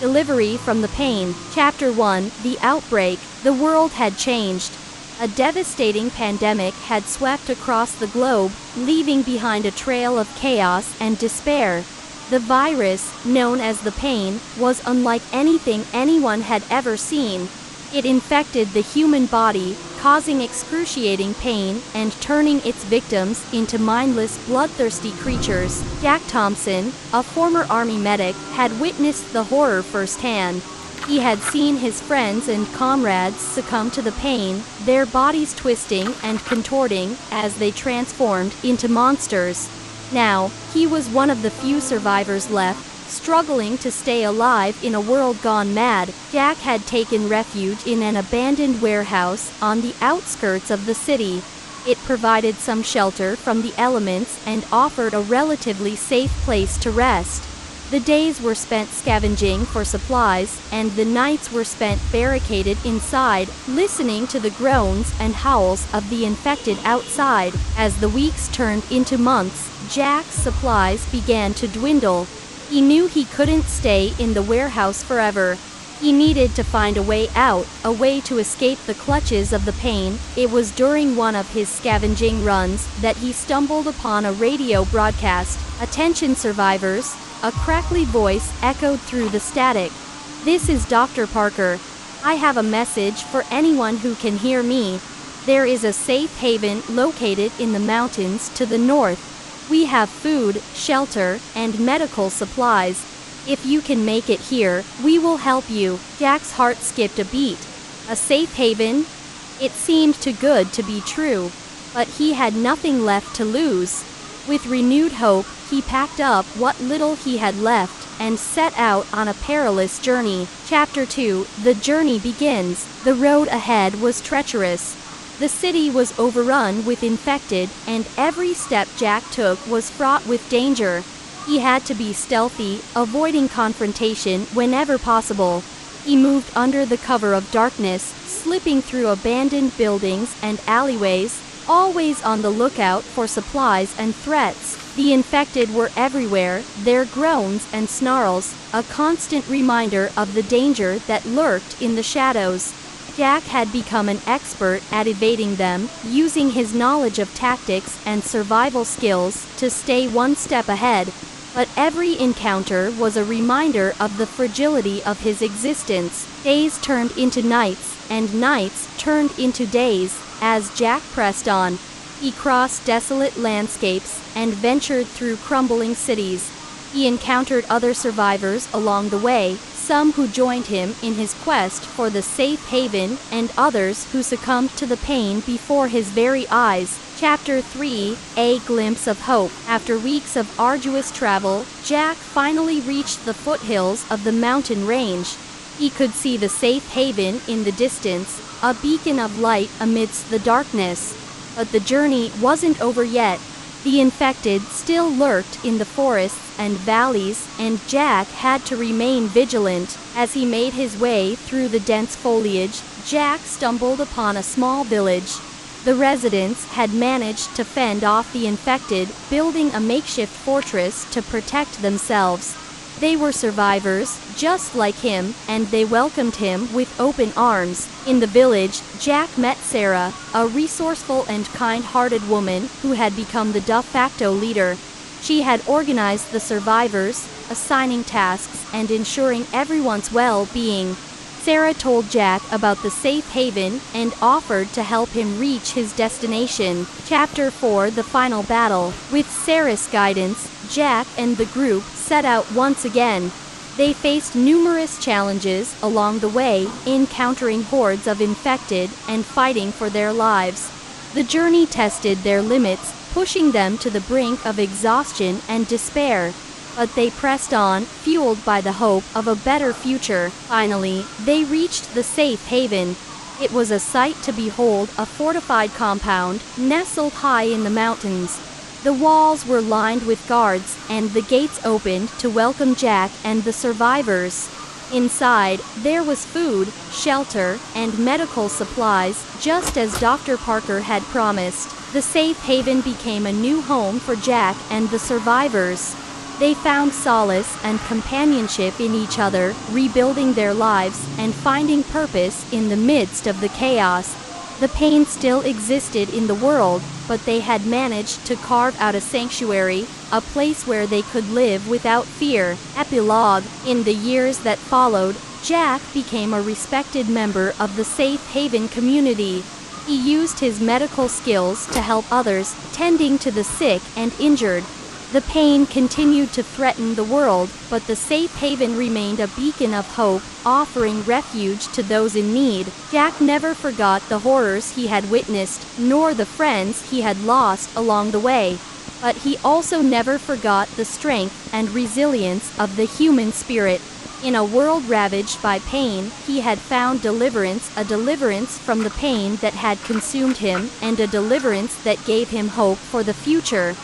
Delivery from the Pain. Chapter 1, The Outbreak. The world had changed. A devastating pandemic had swept across the globe, leaving behind a trail of chaos and despair. The virus, known as the Pain, was unlike anything anyone had ever seen. It infected the human body, causing excruciating pain and turning its victims into mindless, bloodthirsty creatures. Jack Thompson, a former Army medic, had witnessed the horror firsthand. He had seen his friends and comrades succumb to the pain, their bodies twisting and contorting as they transformed into monsters. Now, he was one of the few survivors left, struggling to stay alive in a world gone mad. Jack had taken refuge in an abandoned warehouse on the outskirts of the city. It provided some shelter from the elements and offered a relatively safe place to rest. The days were spent scavenging for supplies, and the nights were spent barricaded inside, listening to the groans and howls of the infected outside. As the weeks turned into months, Jack's supplies began to dwindle. He knew he couldn't stay in the warehouse forever. He needed to find a way out, a way to escape the clutches of the pain. It was during one of his scavenging runs that he stumbled upon a radio broadcast. "Attention survivors," a crackly voice echoed through the static. "This is Dr. Parker. I have a message for anyone who can hear me. There is a safe haven located in the mountains to the north. We have food, shelter, and medical supplies. If you can make it here, we will help you." Jack's heart skipped a beat. A safe haven? It seemed too good to be true. But he had nothing left to lose. With renewed hope, he packed up what little he had left and set out on a perilous journey. Chapter 2, The Journey Begins. The road ahead was treacherous. The city was overrun with infected, and every step Jack took was fraught with danger. He had to be stealthy, avoiding confrontation whenever possible. He moved under the cover of darkness, slipping through abandoned buildings and alleyways, always on the lookout for supplies and threats. The infected were everywhere, their groans and snarls, a constant reminder of the danger that lurked in the shadows. Jack had become an expert at evading them, using his knowledge of tactics and survival skills to stay one step ahead. But every encounter was a reminder of the fragility of his existence. Days turned into nights, and nights turned into days, as Jack pressed on. He crossed desolate landscapes and ventured through crumbling cities. He encountered other survivors along the way, some who joined him in his quest for the safe haven, and others who succumbed to the pain before his very eyes. Chapter 3, A Glimpse of Hope. After weeks of arduous travel, Jack finally reached the foothills of the mountain range. He could see the safe haven in the distance, a beacon of light amidst the darkness. But the journey wasn't over yet. The infected still lurked in the forests and valleys, and Jack had to remain vigilant. As he made his way through the dense foliage, Jack stumbled upon a small village. The residents had managed to fend off the infected, building a makeshift fortress to protect themselves. They were survivors, just like him, and they welcomed him with open arms. In the village, Jack met Sarah, a resourceful and kind-hearted woman who had become the de facto leader. She had organized the survivors, assigning tasks and ensuring everyone's well-being. Sarah told Jack about the safe haven and offered to help him reach his destination. Chapter 4, The Final Battle. With Sarah's guidance, Jack and the group set out once again. They faced numerous challenges along the way, encountering hordes of infected and fighting for their lives. The journey tested their limits, pushing them to the brink of exhaustion and despair. But they pressed on, fueled by the hope of a better future. Finally, they reached the safe haven. It was a sight to behold, a fortified compound, nestled high in the mountains. The walls were lined with guards, and the gates opened to welcome Jack and the survivors. Inside, there was food, shelter, and medical supplies, just as Dr. Parker had promised. The safe haven became a new home for Jack and the survivors. They found solace and companionship in each other, rebuilding their lives and finding purpose in the midst of the chaos. The pain still existed in the world, but they had managed to carve out a sanctuary, a place where they could live without fear. Epilogue. In the years that followed, Jack became a respected member of the safe haven community. He used his medical skills to help others, tending to the sick and injured. The pain continued to threaten the world, but the safe haven remained a beacon of hope, offering refuge to those in need. Jack never forgot the horrors he had witnessed, nor the friends he had lost along the way. But he also never forgot the strength and resilience of the human spirit. In a world ravaged by pain, he had found deliverance, a deliverance from the pain that had consumed him, and a deliverance that gave him hope for the future.